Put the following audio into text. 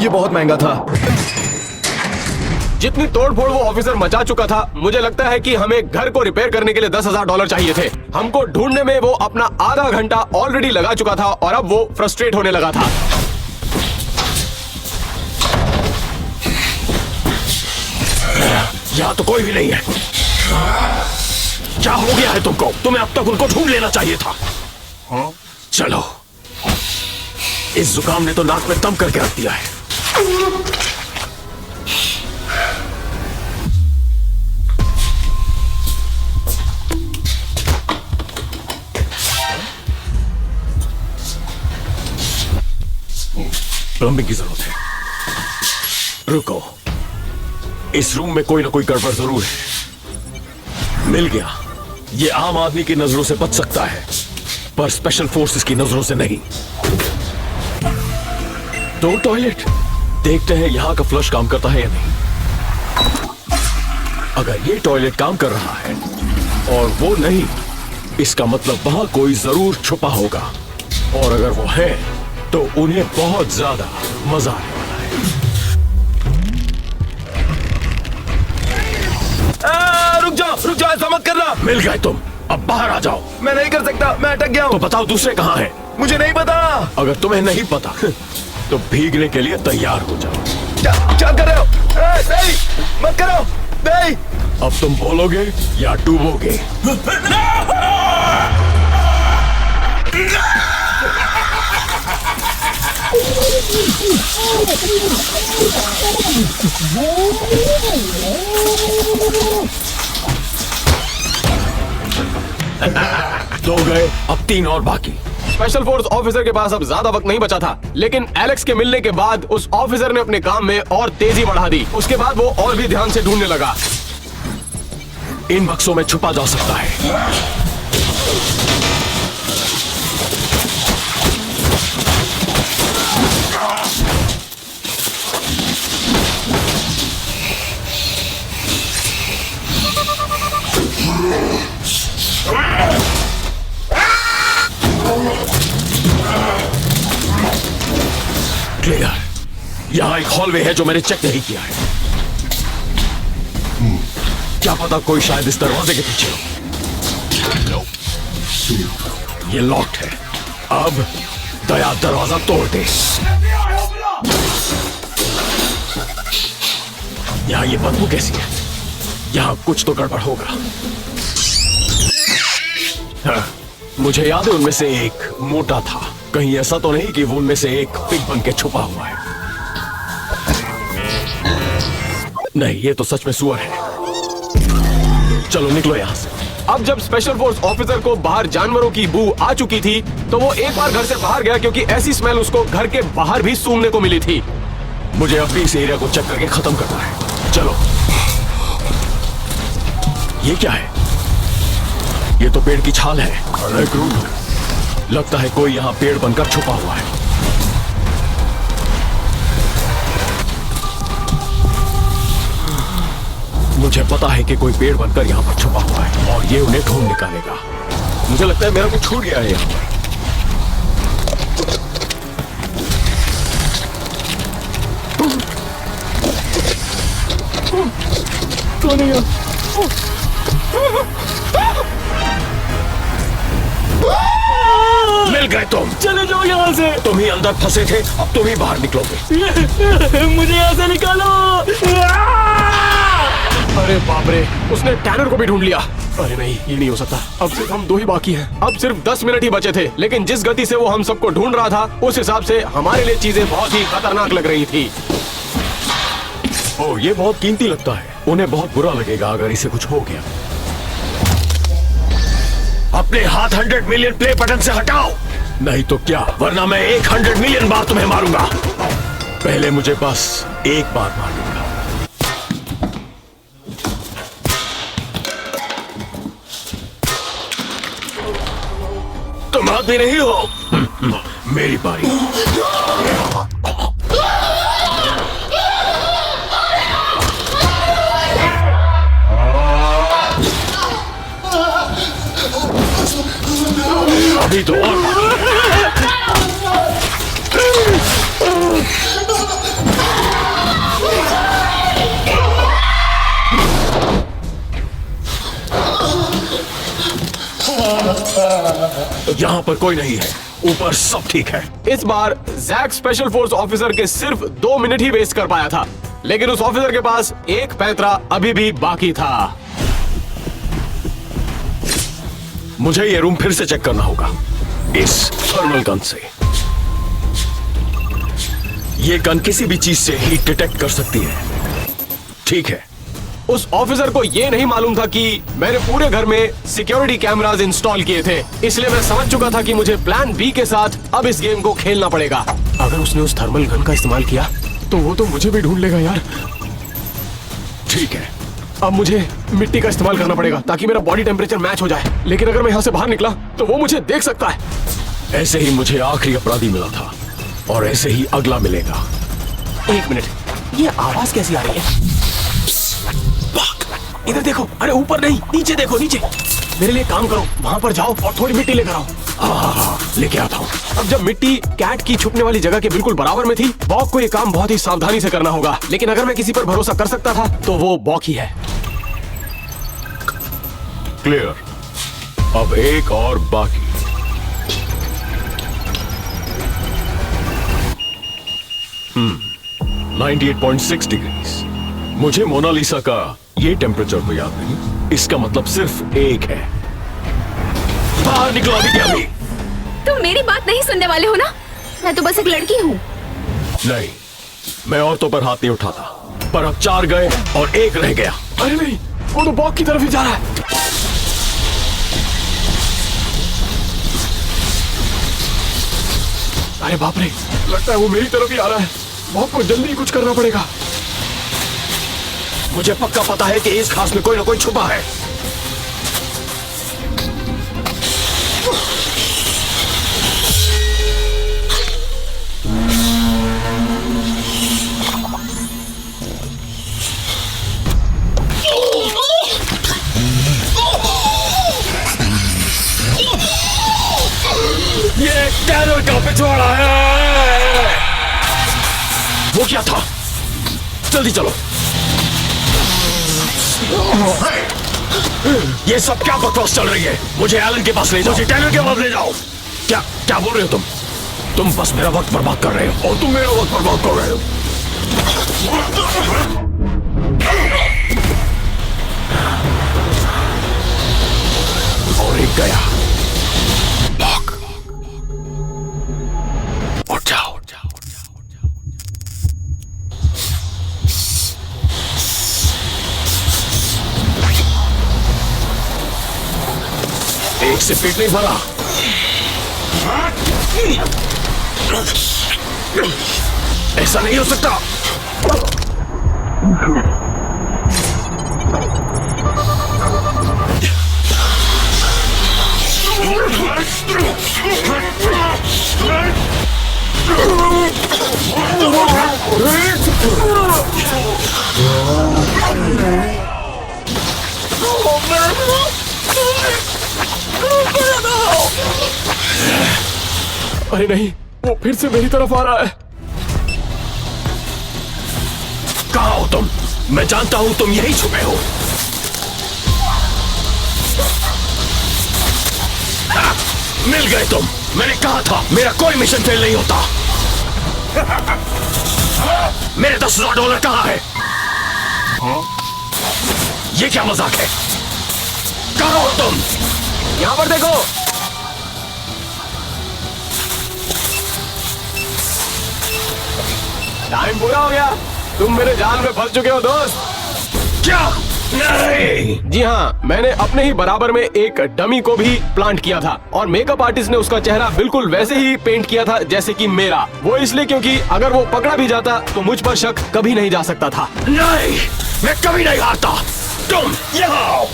ये बहुत महंगा था। जितनी तोड़फोड़ वो ऑफिसर मचा चुका था, मुझे लगता है कि हमें घर को रिपेयर करने के लिए $10,000 चाहिए थे। हमको ढूंढने में वो अपना आधा घंटा ऑलरेडी लगा चुका था और अब वो फ्रस्ट्रेट होने लगा था। यहाँ तो कोई भी नहीं है। क्या हो गया है तुमको? तुम्हें अब तक उनको ढूंढ लेना चाहिए था। चलो, इस जुकाम ने तो नाक में दम करके रख दिया है। प्लम्बिंग की जरूरत है। रुको, इस रूम में कोई ना कोई गड़बड़ जरूर है। मिल गया। ये आम आदमी की नजरों से बच सकता है, पर स्पेशल फोर्सेस की नजरों से नहीं। तो टॉयलेट देखते हैं यहां का फ्लश काम करता है या नहीं। अगर ये टॉयलेट काम कर रहा है और वो नहीं, इसका मतलब वहां कोई जरूर छुपा होगा, और अगर वो है तो उन्हें बहुत ज्यादा मजा आने वाला है। रुक जाओ, ऐसा मत करना। मिल गए तुम, अब बाहर आ जाओ। मैं नहीं कर सकता, मैं अटक गया हूँ। तो बताओ दूसरे कहाँ हैं? मुझे नहीं पता। अगर तुम्हें नहीं पता तो भीगने के लिए तैयार हो जाओ। क्या कर रहे हो? नहीं, मत करो, नहीं। अब तुम बोलोगे या डूबोगे? दो गए, अब 3 और बाकी। स्पेशल फोर्स ऑफिसर के पास अब ज्यादा वक्त नहीं बचा था, लेकिन एलेक्स के मिलने के बाद उस ऑफिसर ने अपने काम में और तेजी बढ़ा दी। उसके बाद वो और भी ध्यान से ढूंढने लगा। इन बक्सों में छुपा जा सकता है। क्लियर। यहां एक हॉलवे है जो मैंने चेक नहीं किया है। क्या पता कोई शायद इस दरवाजे के पीछे हो। ये लॉक्ड है। अब दया दरवाजा तोड़ दे। यहां ये बदबू कैसी है? यहां कुछ तो गड़बड़ होगा। हाँ, मुझे याद है उनमें से एक मोटा था। कहीं ऐसा तो नहीं कि वो उनमें से एक पिग बन के छुपा हुआ है? नहीं, ये तो सच में सुअर है। चलो निकलो यहां से। अब जब स्पेशल फोर्स ऑफिसर को बाहर जानवरों की बू आ चुकी थी, तो वो एक बार घर से बाहर गया, क्योंकि ऐसी स्मेल उसको घर के बाहर भी सूंघने को मिली थी। मुझे अब भी इस एरिया को चेक करके खत्म करना है। चलो। ये क्या है? ये तो पेड़ की छाल है। लगता है कोई यहाँ पेड़ बनकर छुपा हुआ है। मुझे पता है कि कोई पेड़ बनकर यहाँ पर छुपा हुआ है और ये उन्हें ढूंढ निकालेगा। मुझे लगता है मेरा कुछ छूट गया है यहाँ पर। कौन है यहाँ? मिल गए तुम। चले जाओ यहाँ से। तुम ही अंदर फंसे थे, अब तुम ही बाहर निकलोगे। मुझे यहाँ से निकालो। अरे बाप रे, उसने टैनर को भी ढूंढ लिया। अरे नहीं, ये नहीं हो सकता। अब सिर्फ हम 2 ही बाकी हैं। अब सिर्फ 10 मिनट ही बचे थे, लेकिन जिस गति से वो हम सबको ढूंढ रहा था, उस हिसाब से हमारे लिए चीजें बहुत ही खतरनाक लग रही थी। ओह, ये बहुत कीमती लगता है। उन्हें बहुत बुरा लगेगा अगर इसे कुछ हो गया। अपने हाथ 100 मिलियन प्ले बटन से हटाओ, नहीं तो क्या, वरना मैं 100 मिलियन बार तुम्हें मारूंगा। पहले मुझे बस एक बार मार दूंगा। तुम आदमी नहीं हो। मेरी बारी। अभी तो और यहाँ पर कोई नहीं है, ऊपर सब ठीक है। इस बार जैक स्पेशल फोर्स ऑफिसर के सिर्फ 2 मिनट ही वेस्ट कर पाया था, लेकिन उस ऑफिसर के पास एक पैंतरा अभी भी बाकी था। मुझे ये रूम फिर से चेक करना होगा इस थर्मल गन से। ये गन किसी भी चीज से हीट डिटेक्ट कर सकती है। ठीक है। उस ऑफिसर को ये नहीं मालूम था कि मैंने पूरे घर में सिक्योरिटी कैमरास इंस्टॉल किए थे, इसलिए मैं समझ चुका था कि मुझे प्लान बी के साथ अब इस गेम को खेलना पड़ेगा। अगर उसने उस थर्मल गन का इस्तेमाल किया तो वो तो मुझे भी ढूंढ लेगा यार। ठीक है, अब मुझे मिट्टी का इस्तेमाल करना पड़ेगा ताकि मेरा बॉडी टेम्परेचर मैच हो जाए, लेकिन अगर मैं यहाँ से बाहर निकला तो वो मुझे देख सकता है। ऐसे ही मुझे आखिरी अपराधी मिला था और ऐसे ही अगला मिलेगा। 1 मिनट, ये आवाज कैसी आ रही है? इधर देखो, अरे ऊपर नहीं, नीचे देखो, नीचे। मेरे लिए काम करो, वहाँ पर जाओ और थोड़ी मिट्टी लेकर आओ। लेके आता हूँ। अब जब मिट्टी कैट की छुपने वाली जगह के बिल्कुल बराबर में थी, बॉक को ये काम बहुत ही सावधानी से करना होगा, लेकिन अगर मैं किसी पर भरोसा कर सकता था तो वो बॉक ही है। क्लियर। अब एक और बाकी। हम्म, 98.6 डिग्री। मुझे मोनालिसा का ये टेम्परेचर तो याद नहीं, इसका मतलब सिर्फ एक है। बाहर निकलो अभी। तुम मेरी बात नहीं सुनने वाले हो ना? मैं तो बस एक लड़की हूँ। नहीं, मैं औरतों पर हाथ नहीं उठाता, पर अब 4 गए और 1 रह गया। अरे नहीं, वो तो बॉक की तरफ ही जा रहा है। अरे बाप रे, लगता है वो मेरी तरफ ही आ रहा है। बॉक को जल्दी कुछ करना पड़ेगा। मुझे पक्का पता है कि इस घास में कोई ना कोई छुपा है। ये टैनर का पिछवाड़ा है। वो क्या था? जल्दी चलो। ये सब क्या बकवास चल रही है? मुझे एलन के पास ले जाओ। मुझे टैनर के पास ले जाओ। क्या क्या बोल रहे हो तुम बस मेरा वक्त बर्बाद कर रहे हो और तुम मेरा वक्त बर्बाद कर रहे हो। और एक गया। भाग। उठ जाओ। एक से पेट नहीं भरा। ऐसा नहीं हो सकता। अरे नहीं, वो फिर से मेरी तरफ आ रहा है। कहाँ हो तुम? मैं जानता हूं तुम यहीं छुपे हो। मिल गए तुम। मैंने कहा था मेरा कोई मिशन फेल नहीं होता। मेरे $10,000 कहाँ है? ये क्या मजाक है? कहाँ हो तुम? यहाँ पर देखो। टाइम पूरा हो गया। तुम मेरे जाल में फंस चुके हो दोस्त। क्या? नहीं। जी हाँ, मैंने अपने ही बराबर में एक डमी को भी प्लांट किया था और मेकअप आर्टिस्ट ने उसका चेहरा बिल्कुल वैसे ही पेंट किया था जैसे कि मेरा। वो इसलिए क्योंकि अगर वो पकड़ा भी जाता तो मुझ पर शक कभी नहीं जा सकता था। नहीं, मैं कभी नहीं हारता। तुम यहाँ आओ।